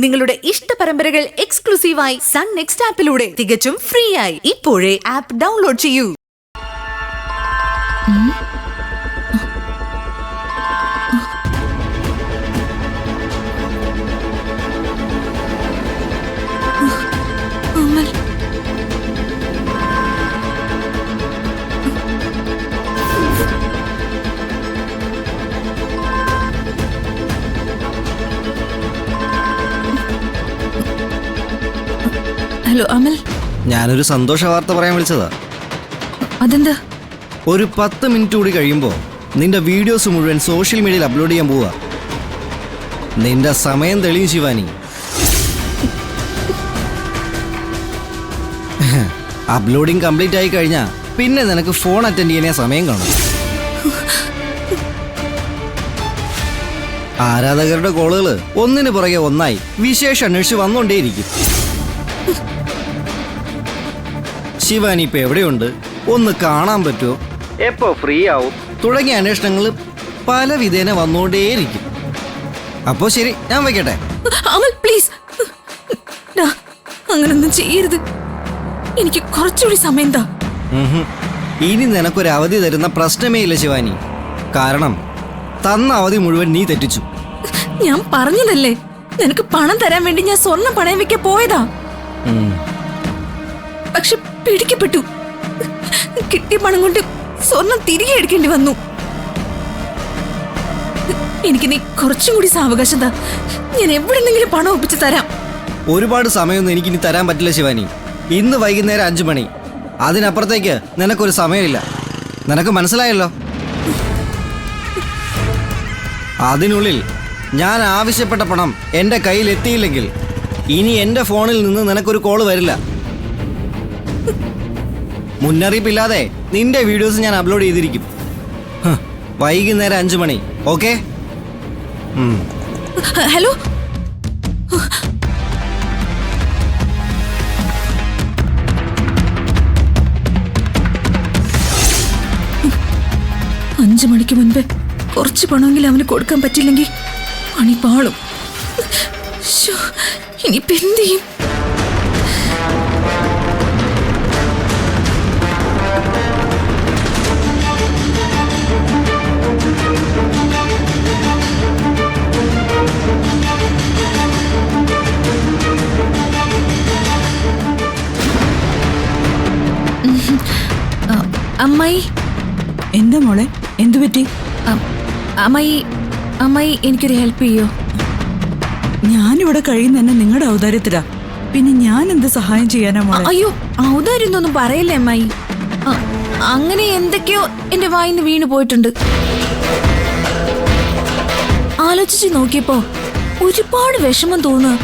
നിങ്ങളുടെ ഇഷ്ട പരമ്പരകൾ എക്സ്ക്ലൂസീവായി സൺ നെക്സ്റ്റ് ആപ്പിലൂടെ തികച്ചും ഫ്രീ ആയി. ഇപ്പോഴേ ആപ്പ് ഡൗൺലോഡ് ചെയ്യൂ. ഹലോ അമൽ, ഞാനൊരു സന്തോഷ വാർത്ത പറയാൻ വിളിച്ചതാ. അതെന്താ? ഒരു 10 മിനിറ്റ് കൂടി കഴിയുമ്പോൾ നിന്റെ വീഡിയോസ് മുഴുവൻ സോഷ്യൽ മീഡിയയിൽ അപ്ലോഡ് ചെയ്യാൻ പോവാ. നിന്റെ സമയം തെളിയും ശിവാനി. അപ്ലോഡിങ് കംപ്ലീറ്റ് ആയി കഴിഞ്ഞാ പിന്നെ നിനക്ക് ഫോൺ അറ്റൻഡ് ചെയ്യാനേ സമയം കാണും. ആരാധകരുടെ കോളുകൾ ഒന്നിനു പുറകെ ഒന്നായി വിശേഷം അന്വേഷിച്ച് വന്നുകൊണ്ടേയിരിക്കും. ശിവാനി ഇപ്പൊ എവിടെയുണ്ട്, ഒന്ന് കാണാൻ പറ്റുമോ, എപ്പോ ഫ്രീ ആവും തുടങ്ങിയ അന്വേഷണങ്ങൾ പല വിധേന വന്നുകൊണ്ടേയിരിക്കും. അപ്പോ ശരി, ഞാൻ വയ്ക്കട്ടെ. അമൽ പ്ലീസ്, അങ്ങനൊന്നും ചെയ്യരുത്. എനിക്ക് കുറച്ചുകൂടി സമയം താ. ഇനി നിനക്കൊരു അവധി തരുന്ന പ്രശ്നമേ ഇല്ല ശിവാനി. കാരണം തന്ന അവധി മുഴുവൻ നീ തെറ്റിച്ചു. ഞാൻ പറഞ്ഞതല്ലേ, നിനക്ക് പണം തരാൻ വേണ്ടി ഞാൻ സ്വർണ്ണം പണയം വെക്കാൻ പോയതാ. പക്ഷെ പിടിക്കപ്പെട്ടു. കിട്ടിയ പണം കൊണ്ട് സ്വർണം തിരികെ എടുക്കേണ്ടി വന്നു. എനിക്ക് നീ കുറച്ചും കൂടി സാവകാശം താ. ഞാൻ എവിടെന്നെങ്കിലും പണം ഒപ്പിച്ച് തരാം. ഒരുപാട് സമയമൊന്നും എനിക്കിനി തരാൻ പറ്റില്ല ശിവാനി. ഇന്ന് വൈകുന്നേരം 5 മണി, അതിനപ്പുറത്തേക്ക് നിനക്കൊരു സമയമില്ല. നിനക്ക് മനസ്സിലായല്ലോ. അതിനുള്ളിൽ ഞാൻ ആവശ്യപ്പെട്ട പണം എൻ്റെ കയ്യിൽ എത്തിയില്ലെങ്കിൽ ഇനി എൻ്റെ ഫോണിൽ നിന്ന് നിനക്കൊരു കോള് വരില്ല. മുന്നറിയിപ്പില്ലാതെ നിന്റെ വീഡിയോസ് ഞാൻ അപ്ലോഡ് ചെയ്തിരിക്കും. വൈകുന്നേരം 5 മണി. ഓക്കെ? ഹലോ, 5 മണിക്ക് മുൻപ് കുറച്ച് പണമെങ്കിലും അവന് കൊടുക്കാൻ പറ്റില്ലെങ്കിൽ പണി പാളും. ഇനിയിപ്പോ എന്ത് ചെയ്യും? അമ്മായി. എന്താ മോളെ, എന്തു പറ്റി? അമ്മായി എനിക്കൊരു ഹെൽപ്പ് ചെയ്യോ? ഞാനിവിടെ കഴിയുന്ന നിങ്ങളുടെ ഔദാര്യത്തിലാ, പിന്നെ ഞാൻ എന്ത് സഹായം ചെയ്യാനാ മോളെ? അയ്യോ, ഔദാര്യൊന്നും പറയല്ലേ അമ്മായി. അങ്ങനെ എന്തൊക്കെയോ എന്റെ വായിന്ന് വീണു പോയിട്ടുണ്ട്. ആലോചിച്ച് നോക്കിയപ്പോ ഒരുപാട് വിഷമം തോന്നുക.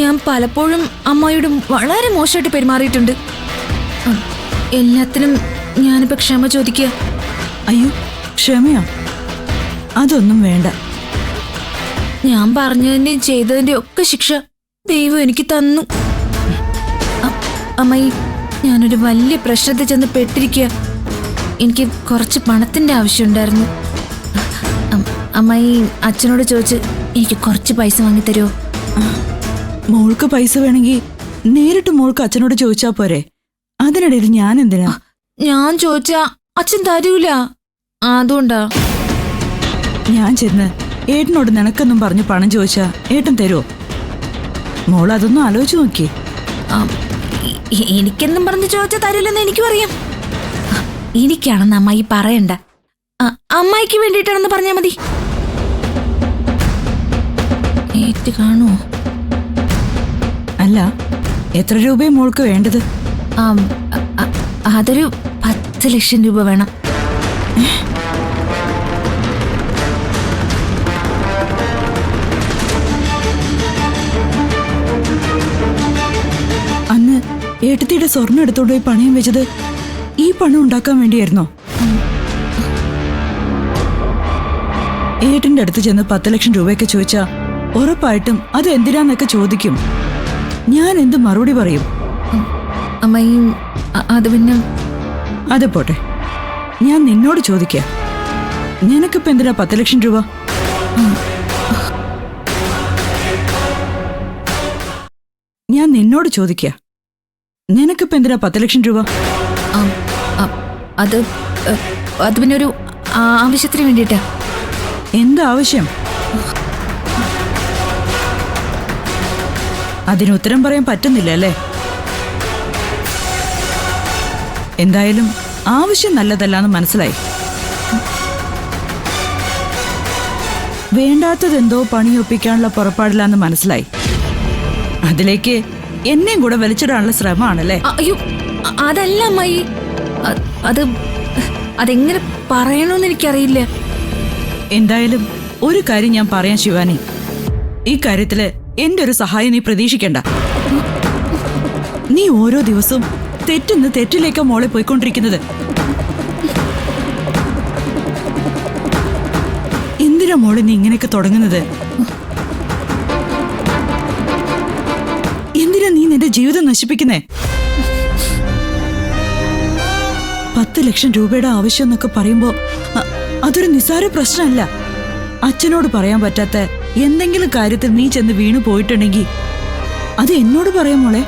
ഞാൻ പലപ്പോഴും അമ്മായിയോട് വളരെ മോശമായിട്ട് പെരുമാറിയിട്ടുണ്ട്. എല്ലാത്തിനും ഞാനിപ്പോ ക്ഷമ ചോദിക്കുക. അയ്യോ, ക്ഷമയോ? അതൊന്നും വേണ്ട. ഞാൻ പറഞ്ഞതിന്റെയും ചെയ്തതിന്റെയും ഒക്കെ ശിക്ഷ ദൈവം എനിക്ക് തന്നു. അമ്മായി, ഞാനൊരു വലിയ പ്രശ്നത്തിൽ ചെന്ന് പെട്ടിരിക്കുക. എനിക്ക് കുറച്ച് പണത്തിന്റെ ആവശ്യമുണ്ടായിരുന്നു. അമ്മായി അച്ഛനോട് ചോദിച്ച് എനിക്ക് കുറച്ച് പൈസ വാങ്ങിത്തരുമോ? മോൾക്ക് പൈസ വേണമെങ്കിൽ നേരിട്ട് മോൾക്ക് അച്ഛനോട് ചോദിച്ചാ പോരെ. അതിനിടയിൽ ഞാൻ എന്തിനാ? ഞാൻ ചോദിച്ചാ അച്ഛൻ തരൂല, അതുകൊണ്ടാ. ഞാൻ ചെന്ന് ഏട്ടനോട് നിനക്കെന്നും പറഞ്ഞ് പണം ചോദിച്ചാ ഏട്ടൻ തരുമോ? മോൾ അതൊന്നും ആലോചിച്ച് നോക്കിയേ. എനിക്കെന്നും പറഞ്ഞ് ചോദിച്ചാ തരൂലെന്ന് എനിക്കും അറിയാം. എനിക്കാണെന്ന് അമ്മായി പറയണ്ട. അമ്മായിക്ക് വേണ്ടിയിട്ടാണെന്ന് പറഞ്ഞാ മതി. ഏറ്റ് കാണുമോ? അല്ല, എത്ര രൂപയും മോൾക്ക് വേണ്ടത്? അതൊരു 10 ലക്ഷം രൂപ വേണം. അന്ന് ഏട്ടത്തിയുടെ സ്വർണ്ണം എടുത്തോണ്ട് പോയി പണയം വെച്ചത് ഈ പണം ഉണ്ടാക്കാൻ വേണ്ടിയായിരുന്നോ? ഏട്ടന്റെ അടുത്ത് ചെന്ന് 10 ലക്ഷം രൂപയൊക്കെ ചോദിച്ചാ ഉറപ്പായിട്ടും അത് എന്തിനാന്നൊക്കെ ചോദിക്കും. ഞാൻ എന്ത് മറുപടി പറയും? അമ്മായി, അത് പിന്നെ അത് പോട്ടെ, ഞാൻ നിന്നോട് ചോദിക്കാം. നിനക്കിപ്പോ എന്തിനാ 10 ലക്ഷം രൂപ? എന്നോട് ചോദിക്ക. നിനക്കിപ്പോ എന്തിനാ 10 ലക്ഷം രൂപ? ആ, ആ, അത് അത് പിന്നെ ഒരു ആവശ്യത്തിന് വേണ്ടിയിട്ടാ. എന്താ ആവശ്യം? അതിന് ഉത്തരം പറയാൻ പറ്റുന്നില്ല അല്ലേ? എന്തായാലും ആവശ്യം നല്ലതല്ലാന്ന് മനസ്സിലായി. വേണ്ടാത്തതെന്തോ പണിയൊപ്പിക്കാനുള്ള പുറപ്പാടില്ലാന്ന് മനസ്സിലായി. അതിലേക്ക് എന്നെയും കൂടെ വലിച്ചിടാനുള്ള ശ്രമമാണല്ലേ? അയ്യോ, അതല്ല അമ്മായി. അതെങ്ങനെ പറയണമെന്ന് എനിക്കറിയില്ല. എന്തായാലും ഒരു കാര്യം ഞാൻ പറയാം ശിവാനി. ഈ കാര്യത്തില് എന്റെ ഒരു സഹായം നീ പ്രതീക്ഷിക്കണ്ട. നീ ഓരോ ദിവസവും തെറ്റുന്ന് തെറ്റിലേക്കാ മോളെ പോയിക്കൊണ്ടിരിക്കുന്നത്. എന്തിനാ മോളെ നീ ഇങ്ങനെയൊക്കെ തുടങ്ങുന്നത്? എന്തിനാ നീ നിന്റെ ജീവിതം നശിപ്പിക്കുന്നേ? 10 ലക്ഷം രൂപയുടെ ആവശ്യം എന്നൊക്കെ പറയുമ്പോ അതൊരു നിസ്സാര പ്രശ്നമല്ല. അച്ഛനോട് പറയാൻ പറ്റാത്ത എന്തെങ്കിലും കാര്യത്തിൽ നീ ചെന്ന് വീണു പോയിട്ടുണ്ടെങ്കിൽ അത് എന്നോട് പറയാം മോളെ.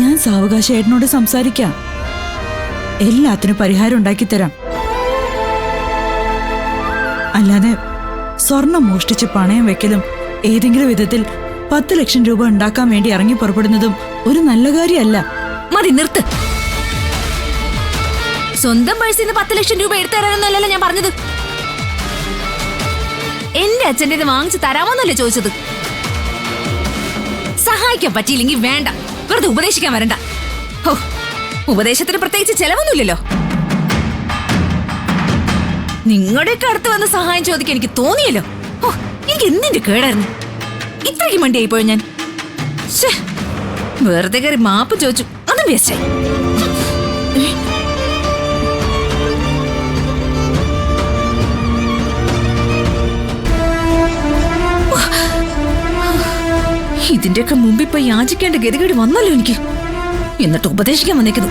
ഞാൻ സാവകാശ ഏട്ടനോട് സംസാരിക്കാം. എല്ലാത്തിനും പരിഹാരം ഉണ്ടാക്കിത്തരാം. അല്ലാതെ സ്വർണം മോഷ്ടിച്ച് പണയം വെക്കലും ഏതെങ്കിലും വിധത്തിൽ 10 ലക്ഷം രൂപ ഉണ്ടാക്കാൻ വേണ്ടി ഇറങ്ങി പുറപ്പെടുന്നതും ഒരു നല്ല കാര്യമല്ല. മതി, നിർത്ത്. സ്വന്തം പേഴ്സിൽ നിന്ന് 10 ലക്ഷം രൂപ എടുത്തു തരാനൊന്നല്ലല്ലോ ഞാൻ പറഞ്ഞത്. എന്റെ അച്ഛൻ്റെ ഇത് വാങ്ങിച്ചു തരാമോന്നല്ലേ ചോദിച്ചത്. സഹായിക്കാൻ പറ്റിയില്ലെങ്കിൽ വേണ്ട, വെറുതെ ഉപദേശിക്കാൻ വരണ്ട. ഓ, ഉപദേശത്തിന് പ്രത്യേകിച്ച് ചെലവൊന്നുമില്ലല്ലോ. നിങ്ങളുടെയൊക്കെ അടുത്ത് വന്ന് സഹായം ചോദിക്കാൻ എനിക്ക് തോന്നിയല്ലോ. ഓ, എനിക്ക് എന്തിന്റെ കേടായിരുന്നു. ഇത്രയ്ക്ക് മണ്ടിയായിപ്പോയോ ഞാൻ? വെറുതെ കയറി മാപ്പ് ചോദിച്ചു, അത് വേസ്റ്റായി. ഇതിന്റെയൊക്കെ മുമ്പിൽ പോയി യാചിക്കേണ്ട ഗതികേട് വന്നല്ലോ എനിക്ക്. എന്നിട്ട് ഉപദേശിക്കാൻ വന്നേക്കുന്നു.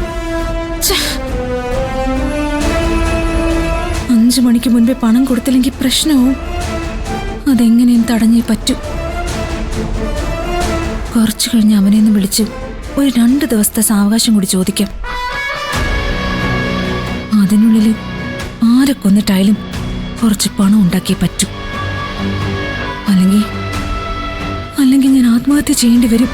5 മണിക്ക് മുൻപേ പണം കൊടുത്തില്ലെങ്കിൽ പ്രശ്നവും. അതെങ്ങനെയും തടഞ്ഞേ പറ്റൂ. കുറച്ചു കഴിഞ്ഞ് അവനെ ഒന്ന് വിളിച്ച് ഒരു 2 ദിവസത്തെ സാവകാശം കൂടി ചോദിക്കാം. അതിനുള്ളിൽ ആരെ കൊന്നിട്ടായാലും കുറച്ച് പണം ഉണ്ടാക്കിയേ പറ്റൂ. അല്ലെങ്കിൽ ഞാൻ ആത്മഹത്യ ചെയ്യേണ്ടി വരും.